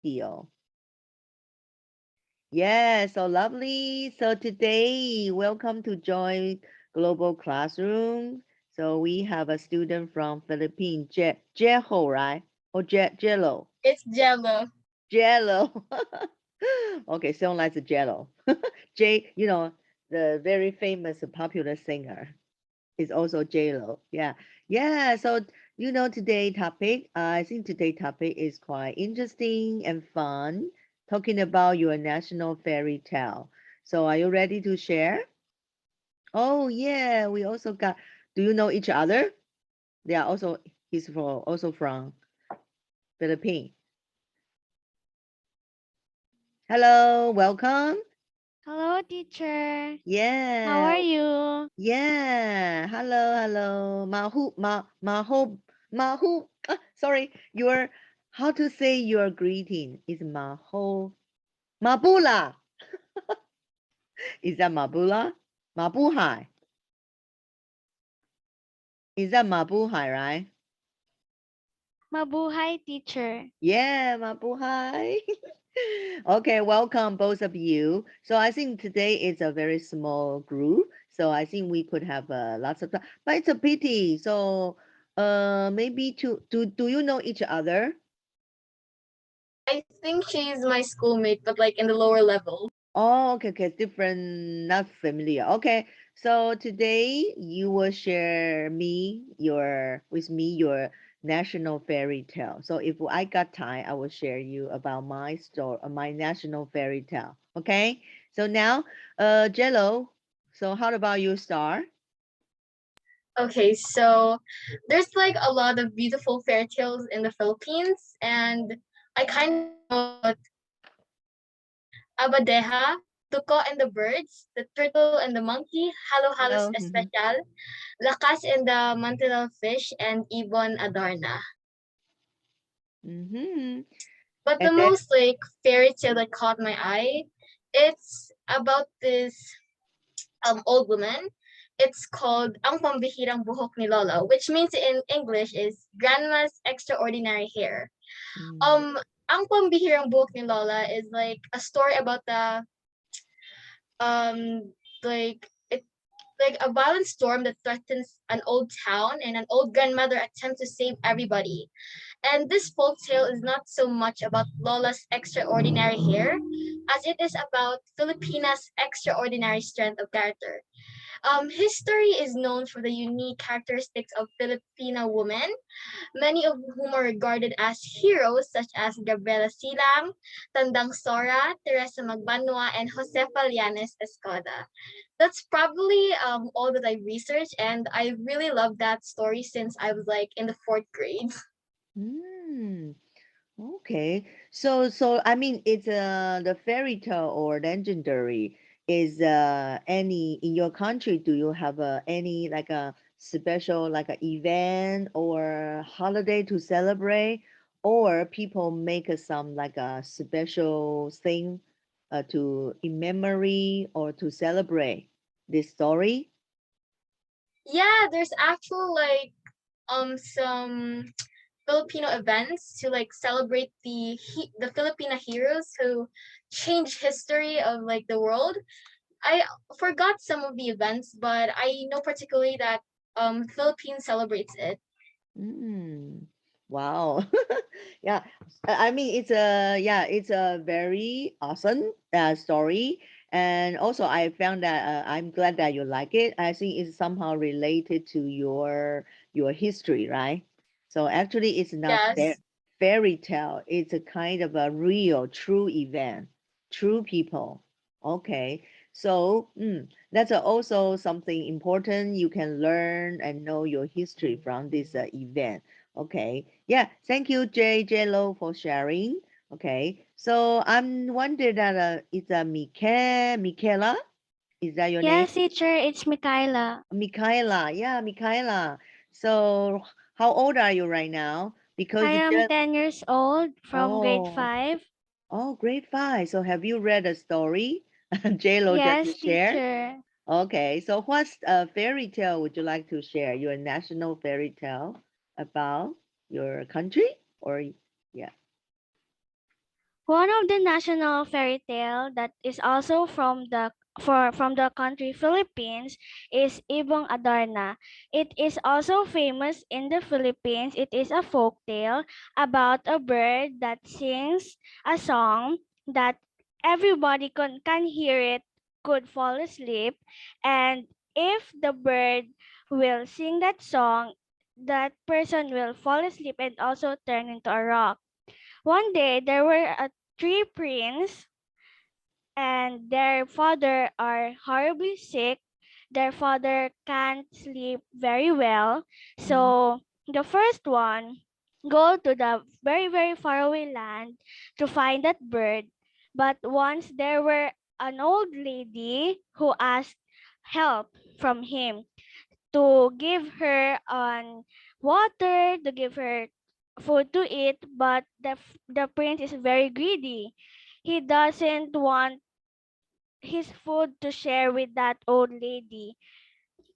tale. Yeah, so lovely. So today, welcome to Joy Global Classroom. So we have a student from Philippines, Jeho, right? Or Jello? It's Jello. Jello. Okay, sound like a Jello. The very famous popular singer is also J-Lo. Yeah. Yeah. So, today topic, I think today topic is quite interesting and fun, talking about your national fairy tale. So are you ready to share? Oh yeah, we also got, do you know each other? They are also, also from Philippines. Hello, welcome. Hello, teacher. How Yeah, are you? yeah. Hello. Maho. Sorry, how to say your greeting is Maho. Mabula. Is that Mabula? Mabuhay. Is that Mabuhay, right? Mabuhay, teacher. Yeah, Mabuhay. Okay, welcome both of you. So I think today is a very small group. So I think we could have lots of time, but it's a pity. So maybe do you know each other? I think she's my schoolmate, but like in the lower level. Oh, okay, different, not familiar. Okay, so today you will share with me your national fairy tale. So if I got time, I will share you about my story, my national fairy tale. Okay, so now, Jello. So how about you, Star? Okay, so there's like a lot of beautiful fairy tales in the Philippines, and I kind of know about Abadeja, Tuko and the Birds, the Turtle and the Monkey, Halo Halos Hello. Especial, Lakas and the Mantinal Fish, and Ibon Adarna. Mm-hmm. But the And then, most like fairy tale that caught my eye, it's about this old woman. It's called Ang Pambihirang Buhok ni Lola, which means in English is Grandma's Extraordinary Hair. mm, Ang Pambihirang Buhok ni Lola is like a story about the um like it like a violent storm that threatens an old town, and an old grandmother attempts to save everybody. And this folk tale is not so much about Lola's extraordinary hair as it is about Filipina's extraordinary strength of character. History is known for the unique characteristics of Filipino women, many of whom are regarded as heroes, such as Gabriela Silang, Tandang Sora, Teresa Magbanua, and Josefa Llanes Escoda. That's probably all that I researched, and I really love that story since I was like in the fourth grade. mm. Okay. So I mean it's the fairy tale or legendary is any in your country, do you have any like a special like a event or holiday to celebrate, or people make some like a special thing to in memory or to celebrate this story? Yeah, there's actual like some Filipino events to like celebrate the Filipino heroes who changed history of like the world. I forgot some of the events, but I know particularly that Philippines celebrates it. Mm, wow. Yeah. I mean, it's a very awesome story. And also, I found that I'm glad that you like it. I think it's somehow related to your history, right? So actually, it's not Yes. fairy tale. It's a kind of a real, true event, true people. Okay. So, that's also something important. You can learn and know your history from this event. Okay. Yeah. Thank you, J Lo, for sharing. Okay. So I'm wondering that it's Michaela. Is that your name? Yes, teacher, it's Mikaela. Michaela. Yeah, Michaela. So how old are you right now? I Because you am just 10 years old from grade oh 5. grade five. So have you read a story? J Lo just Yes, shared. teacher. Okay, so what's a fairy tale would you like to share? Your national fairy tale about your country or yeah. One of the national fairy tale that is also from the country Philippines is Ibong Adarna. It is also famous in the Philippines. It is a folk tale about a bird that sings a song that everybody can hear it, could fall asleep, and if the bird will sing that song, that person will fall asleep and also turn into a rock. One day there were three princes and their father are horribly sick. Their father can't sleep very well. Mhm. So the first one go to the very very far away land to find that bird. But once there were an old lady who asked help from him to give her on water, to give her food to eat, but the prince is very greedy. He doesn't want his food to share with that old lady.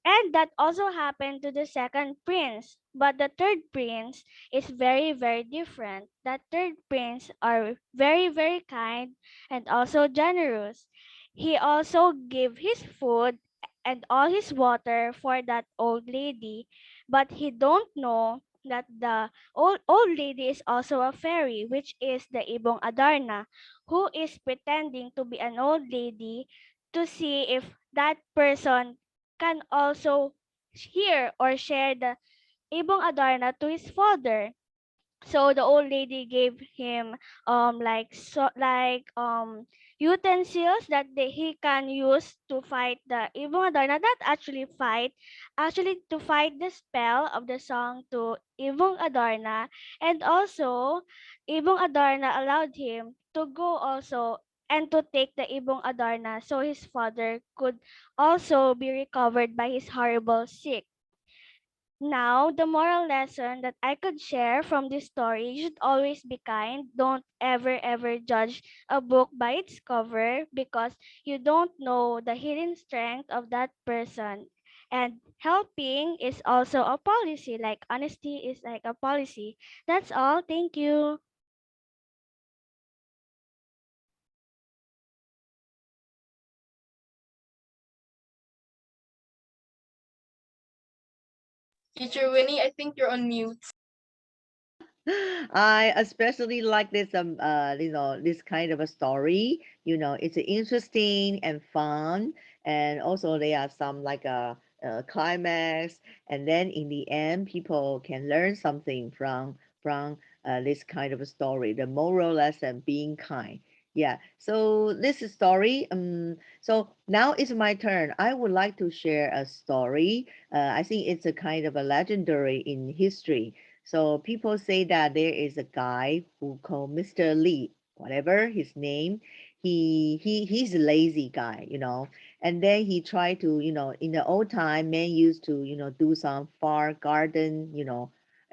And that also happened to the second prince. But the third prince is very, very different. That third prince are very, very kind and also generous. He also gave his food and all his water for that old lady, but he don't know that the old lady is also a fairy, which is the Ibong Adarna, who is pretending to be an old lady to see if that person can also hear or share the Ibong Adarna to his father. So the old lady gave him utensils that he can use to fight the Ibong Adarna, that actually to fight the spell of the song to Ibong Adarna. And also Ibong Adarna allowed him to go also and to take the Ibong Adarna so his father could also be recovered by his horrible sick. Now, the moral lesson that I could share from this story: you should always be kind. Don't ever judge a book by its cover, because you don't know the hidden strength of that person. And helping is also a policy, like honesty is like a policy. That's all. Thank you. Teacher Winnie, I think you're on mute. I especially like this this kind of a story. It's interesting and fun, and also there are some like a climax, and then in the end, people can learn something from this kind of a story. The moral lesson being kind. Yeah. So this is story. So now it's my turn. I would like to share a story. I think it's a kind of a legendary in history. So people say that there is a guy who called Mr. Lee, whatever his name. He's a lazy guy. And then he tried to, in the old time, men used to, do some far garden,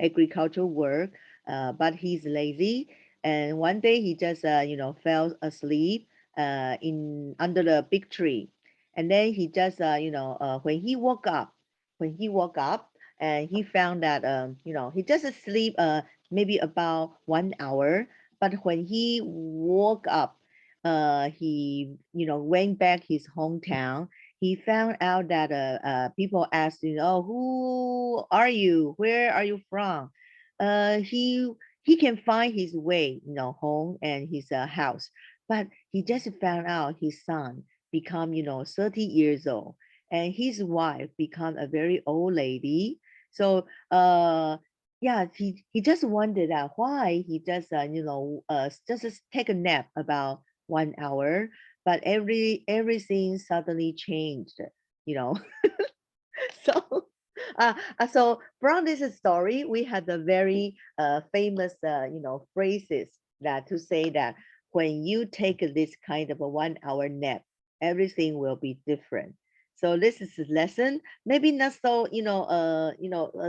agricultural work. But he's lazy. And one day he just, fell asleep in under the big tree. And then he just, when he woke up, and he found that he just sleep maybe about 1 hour. But when he woke up, he went back his hometown. He found out that people asked, who are you, where are you from? He can find his way, home and his house. But he just found out his son become 30 years old, and his wife become a very old lady. So yeah, he just wondered that why he just just take a nap about 1 hour, but everything suddenly changed, you know. So so from this story, we had the very famous phrases that to say that when you take this kind of a 1 hour nap, everything will be different. So this is a lesson, maybe not so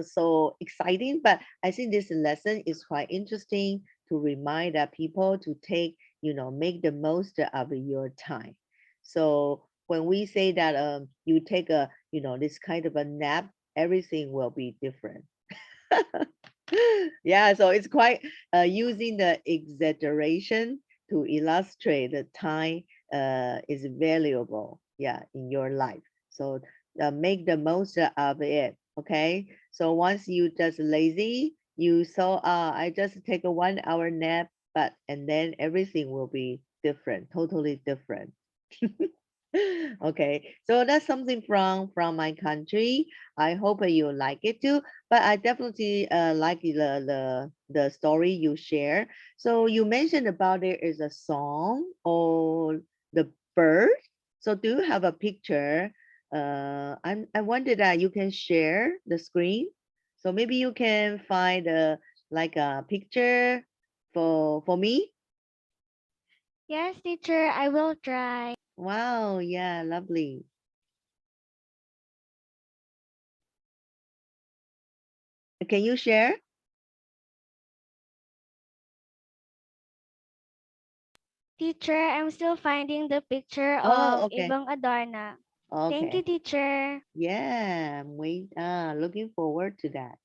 so exciting, but I think this lesson is quite interesting to remind that people to take, make the most of your time. So when we say that you take a, this kind of a nap, everything will be different. Yeah, so it's quite using the exaggeration to illustrate the time is valuable, yeah, in your life. So make the most of it. Okay. So once you just lazy, you saw, I just take a 1 hour nap, but and then everything will be different, totally different. Okay, so that's something from my country. I hope you like it too. But I definitely like the story you share. So you mentioned about there is a song or the bird. So do you have a picture? I wonder that you can share the screen. So maybe you can find a like a picture for me. Yes, teacher, I will try. Wow, yeah, lovely. Can you share? Teacher, I'm still finding the picture Oh, of okay. Ibang Adarna. Thank you, Okay. teacher. Yeah, looking forward to that.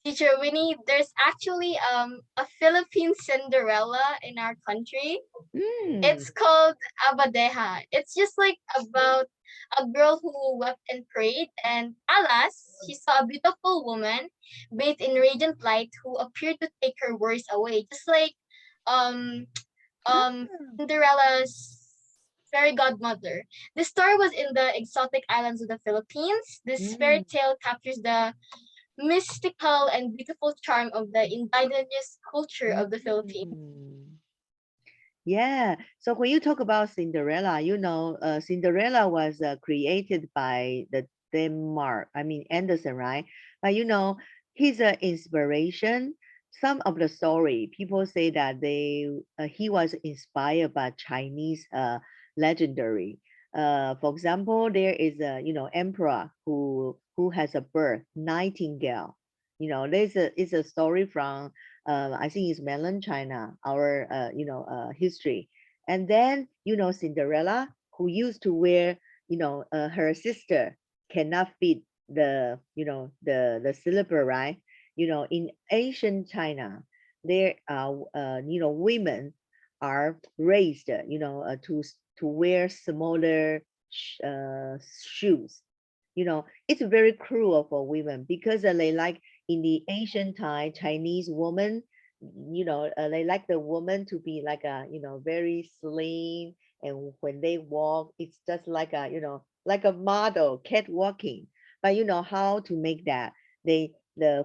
Teacher Winnie, there's actually a Philippine Cinderella in our country. Mm. It's called Abadeja. It's just like about a girl who wept and prayed, and alas, she saw a beautiful woman bathed in radiant light who appeared to take her worries away, just like um Ah. Cinderella's fairy godmother. This story was in the exotic islands of the Philippines. This fairy Mm. tale captures the mystical and beautiful charm of the indigenous culture of the Philippines. Mm. Yeah. So when you talk about Cinderella, Cinderella was created by the Denmark. I mean Anderson, right? But he's an inspiration. Some of the story people say that he was inspired by Chinese legendary. For example, there is a emperor who has a bird, nightingale. There's a story from I think it's mainland China, our history. And then Cinderella, who used to wear her sister cannot fit the slipper, right? In ancient China, there are women are raised to wear smaller shoes. It's very cruel for women because they like in the ancient time Chinese woman, they like the woman to be like a very slim, and when they walk, it's just like a like a model catwalking. But how to make that? The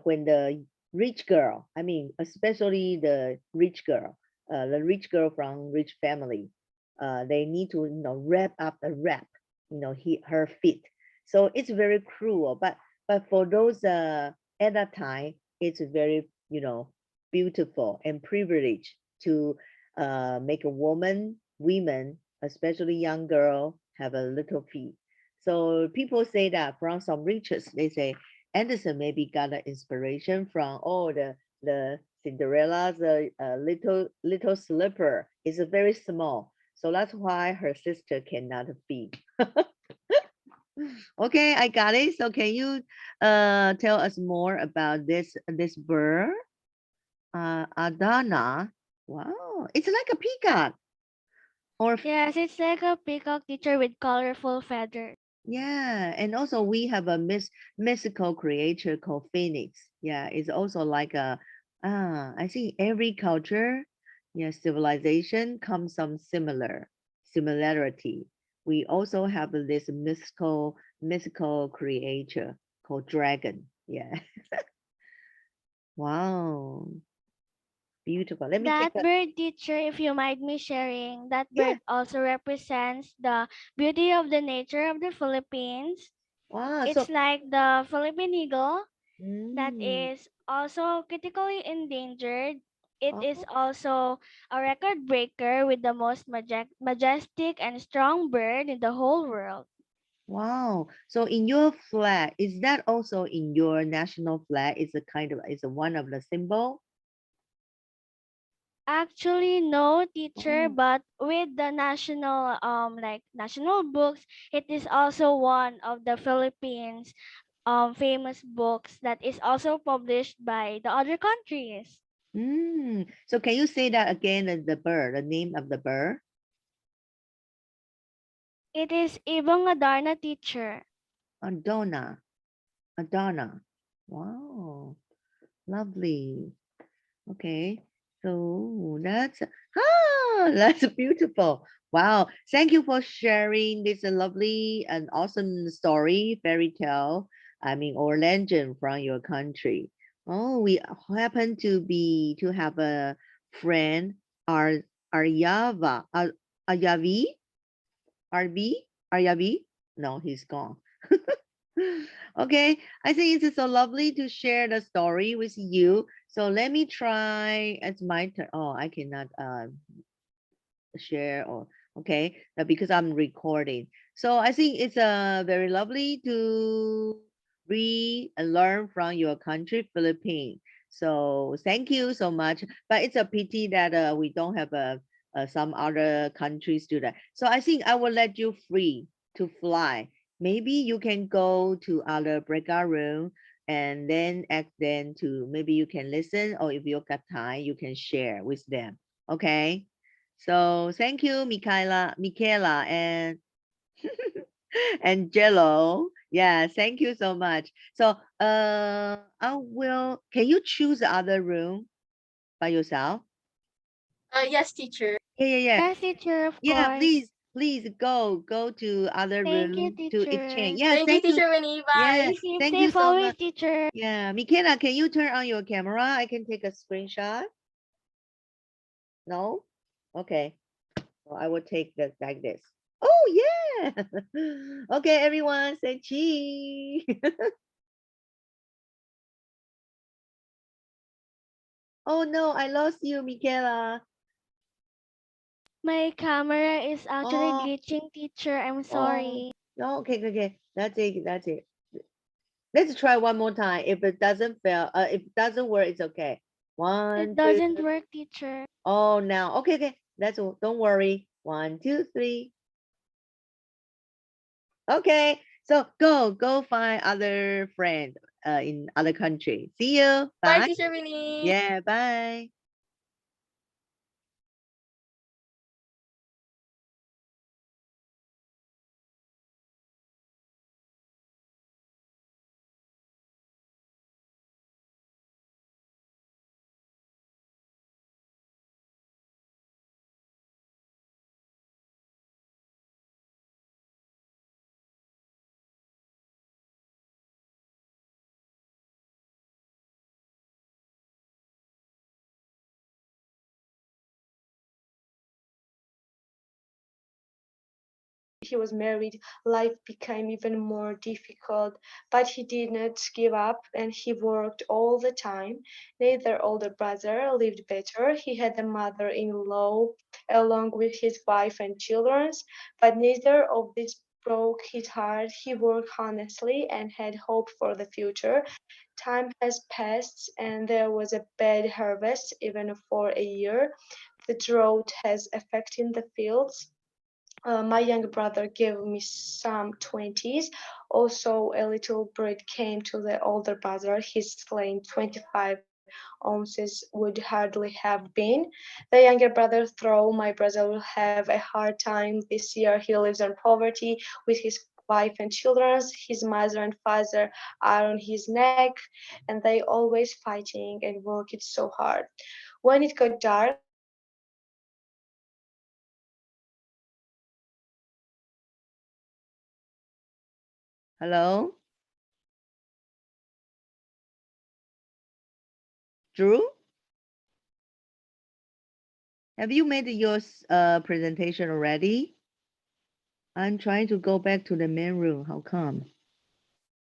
when the rich girl, I mean, especially the rich girl from rich family, they need to wrap up a wrap, her feet. So it's very cruel. But for those at that time, it's very beautiful and privileged to make a women, especially young girl, have a little feet. So people say that from some riches, they say Anderson maybe got an inspiration from the Cinderella's little slipper is very small, so that's why her sister cannot feed. Okay, I got it. So can you tell us more about this bird? Adana. Wow, it's like a peacock. Or Yes, it's like a peacock, teacher, with colorful feathers. yeah, and also we have a mystical creature called Phoenix. Yeah, it's also like a I think every culture, yeah, civilization comes some similarity. We also have this mystical creature called dragon. Yeah. Wow, beautiful. Let me take That a bird, teacher, if you mind me sharing, that yeah. bird also represents the beauty of the nature of the Philippines. Wow. It's So like the Philippine eagle that mm, is also critically endangered. It is oh, also a record breaker with the most majestic and strong bird in the whole world. wow. So in your flag, is that also in your national flag? Is a kind of is a one of the symbol? Actually, no, teacher, Oh, but with the national national books, it is also one of the Philippines famous books that is also published by the other countries. So can you say that again, the bird, the name of the bird? It is Ibong Adarna teacher. Adonna. Adonna. Wow. Lovely. Okay. So that's beautiful. Wow. Thank you for sharing this lovely and awesome story, fairy tale, I mean, or legend from your country. Oh, we happen to have a friend, Ar Aryava, Aryavi, RB, Aryavi. No, he's gone. Okay, I think it's so lovely to share the story with you. So let me try. It's my turn. Oh, I cannot share or okay because I'm recording. So I think it's very lovely to read and learn from your country, Philippines. So thank you so much. But it's a pity that we don't have some other countries do that. So I think I will let you free to fly. Maybe you can go to other breakout room and then ask them to maybe you can listen or if you got time you can share with them. Okay. So thank you, Michaela, and and Jello. Yeah, thank you so much. So I will. Can you choose the other room by yourself? Yes, teacher. Yeah, yeah, yeah, Yes, teacher, of yeah. course. Please go to other Thank you, room to teacher. exchange. Yeah, Thank you, thank you. teacher Winnie. Yeah, Bye. Keep thank you safe so always, much. teacher. Yeah, Michaela, can you turn on your camera? I can take a screenshot. No. Okay. So I will take this like this. Oh yeah. Okay, everyone, say cheese. Oh no, I lost you, Michaela. My camera is actually Oh, glitching, teacher. I'm oh. sorry. No, okay, okay, okay. That's it. That's it. Let's try one more time. If it doesn't fail, if it doesn't work, it's okay. It One, two. doesn't work, teacher. Oh, now. Okay, okay. That's all. Don't worry. One, two, three. Okay. So go find other friend in other country. See you. Bye, Bye. teacher Winnie. Yeah, bye. he was married, life became even more difficult. But he did not give up and he worked all the time. Neither older brother lived better. He had a mother in law along with his wife and children, but neither of these broke his heart. He worked honestly and had hope for the future. Time has passed and there was a bad harvest even for a year. The drought has affected the fields. My younger brother gave me some 20s. Also, a little bird came to the older brother. His claim 25 ounces would hardly have been. The younger brother thought my brother will have a hard time this year. He lives in poverty with his wife and children. His mother and father are on his neck, and they always fighting and working so hard. When it got dark, Hello, Drew. Have you made your presentation already? I'm trying to go back to the main room. How come?